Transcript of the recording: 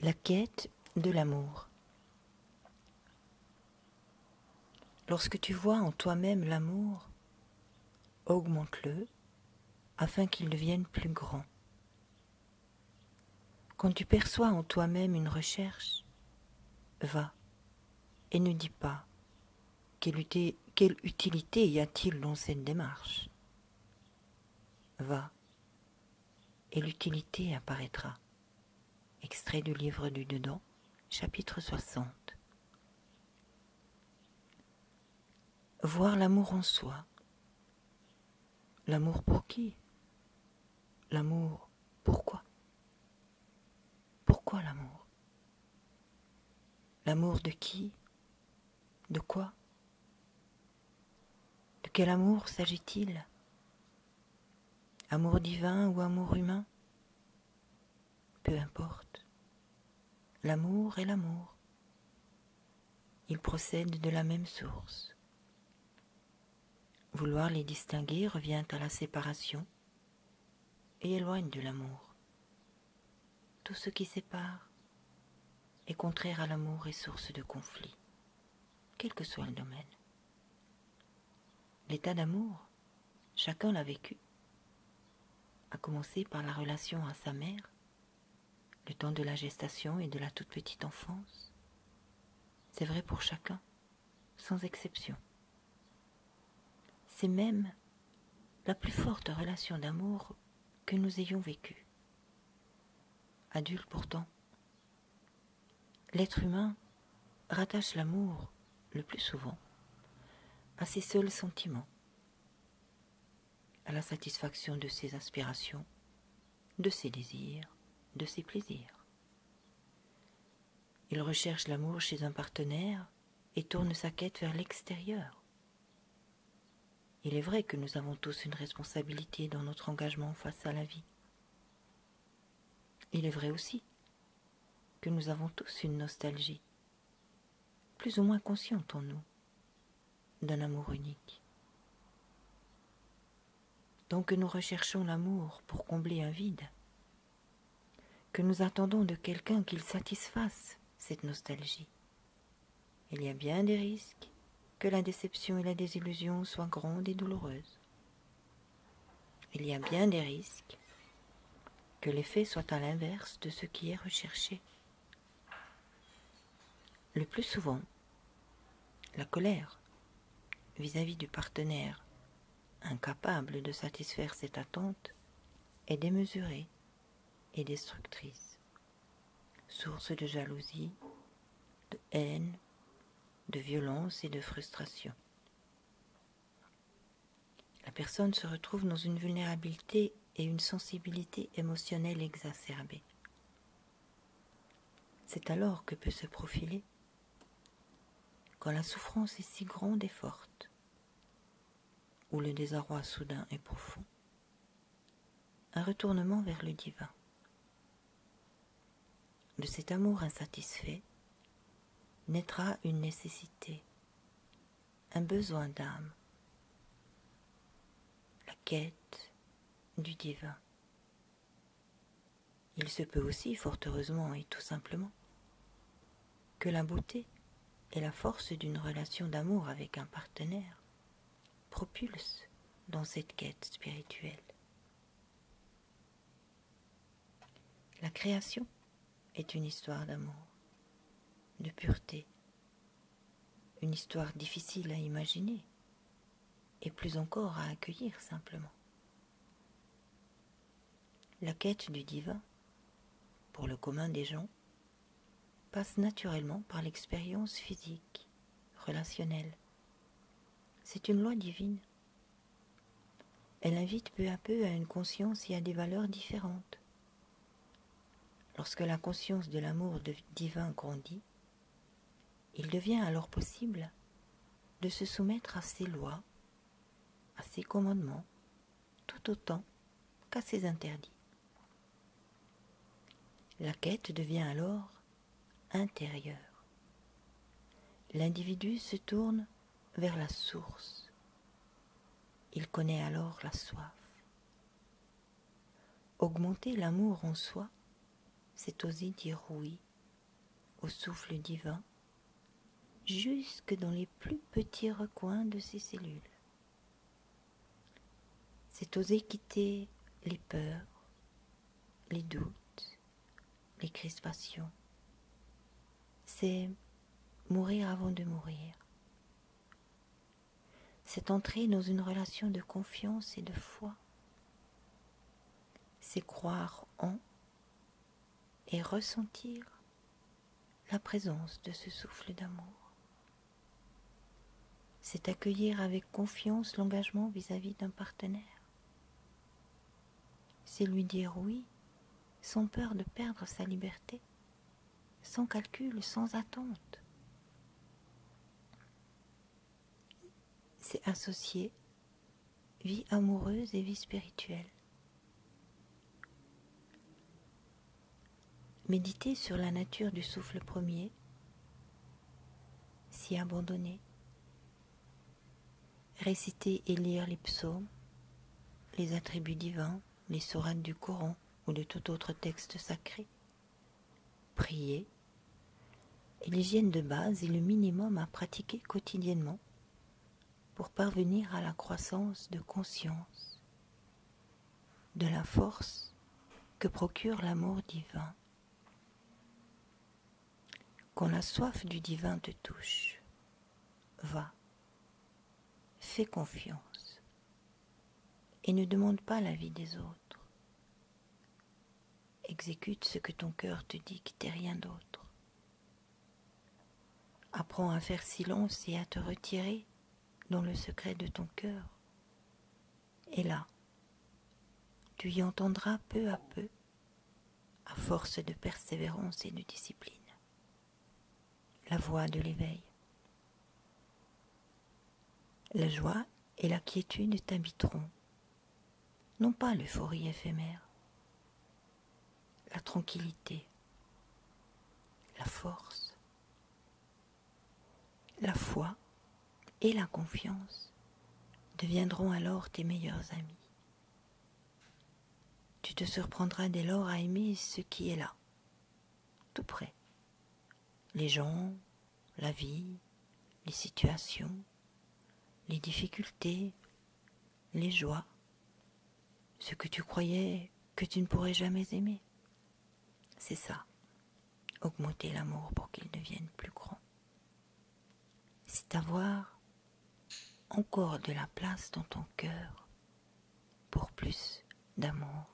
La quête de l'amour. Lorsque tu vois en toi-même l'amour, augmente-le afin qu'il devienne plus grand. Quand tu perçois en toi-même une recherche, va et ne dis pas quelle utilité y a-t-il dans cette démarche. Va et l'utilité apparaîtra. Extrait du livre du Dedans, chapitre 60. Voir l'amour en soi. L'amour pour qui? L'amour pourquoi? Pourquoi l'amour? L'amour de qui? De quoi? De quel amour s'agit-il? Amour divin ou amour humain? Peu importe. L'amour est l'amour. Ils procèdent de la même source. Vouloir les distinguer revient à la séparation et éloigne de l'amour. Tout ce qui sépare est contraire à l'amour et source de conflit, quel que soit le domaine. L'état d'amour, chacun l'a vécu, à commencer par la relation à sa mère, le temps de la gestation et de la toute petite enfance. C'est vrai pour chacun, sans exception. C'est même la plus forte relation d'amour que nous ayons vécue. Adulte pourtant, l'être humain rattache l'amour, le plus souvent, à ses seuls sentiments, à la satisfaction de ses aspirations, de ses désirs, de ses plaisirs. Il recherche l'amour chez un partenaire et tourne sa quête vers l'extérieur. Il est vrai que nous avons tous une responsabilité dans notre engagement face à la vie. Il est vrai aussi que nous avons tous une nostalgie, plus ou moins consciente en nous, d'un amour unique. Donc que nous recherchons l'amour pour combler un vide, que nous attendons de quelqu'un qu'il satisfasse cette nostalgie, il y a bien des risques que la déception et la désillusion soient grandes et douloureuses. Il y a bien des risques que l'effet soit à l'inverse de ce qui est recherché. Le plus souvent, la colère vis-à-vis du partenaire incapable de satisfaire cette attente est démesurée et destructrice, source de jalousie, de haine, de violence et de frustration. La personne se retrouve dans une vulnérabilité et une sensibilité émotionnelle exacerbée. C'est alors que peut se profiler, quand la souffrance est si grande et forte, où le désarroi soudain est profond, un retournement vers le divin. De cet amour insatisfait naîtra une nécessité, un besoin d'âme, la quête du divin. Il se peut aussi, fort heureusement et tout simplement, que la beauté et la force d'une relation d'amour avec un partenaire propulsent dans cette quête spirituelle. La création est une histoire d'amour, de pureté, une histoire difficile à imaginer et plus encore à accueillir simplement. La quête du divin, pour le commun des gens, passe naturellement par l'expérience physique, relationnelle. C'est une loi divine. Elle invite peu à peu à une conscience et à des valeurs différentes. Lorsque la conscience de l'amour divin grandit, il devient alors possible de se soumettre à ses lois, à ses commandements, tout autant qu'à ses interdits. La quête devient alors intérieure. L'individu se tourne vers la source. Il connaît alors la soif. Augmenter l'amour en soi, c'est oser dire oui au souffle divin jusque dans les plus petits recoins de ses cellules. C'est oser quitter les peurs, les doutes, les crispations. C'est mourir avant de mourir. C'est entrer dans une relation de confiance et de foi. C'est croire en et ressentir la présence de ce souffle d'amour. C'est accueillir avec confiance l'engagement vis-à-vis d'un partenaire. C'est lui dire oui, sans peur de perdre sa liberté, sans calcul, sans attente. C'est associer vie amoureuse et vie spirituelle. Méditer sur la nature du souffle premier, s'y abandonner. Réciter et lire les psaumes, les attributs divins, les sourates du Coran ou de tout autre texte sacré. Prier est l'hygiène de base et le minimum à pratiquer quotidiennement pour parvenir à la croissance de conscience, de la force que procure l'amour divin. Quand la soif du divin te touche, va, fais confiance et ne demande pas l'avis des autres. Exécute ce que ton cœur te dicte et rien d'autre. Apprends à faire silence et à te retirer dans le secret de ton cœur. Et là, tu y entendras peu à peu, à force de persévérance et de discipline, la voix de l'éveil. La joie et la quiétude t'habiteront, non pas l'euphorie éphémère, la tranquillité, la force, la foi et la confiance deviendront alors tes meilleurs amis. Tu te surprendras dès lors à aimer ce qui est là, tout près. Les gens, la vie, les situations, les difficultés, les joies, ce que tu croyais que tu ne pourrais jamais aimer. C'est ça, augmenter l'amour pour qu'il devienne plus grand. C'est avoir encore de la place dans ton cœur pour plus d'amour.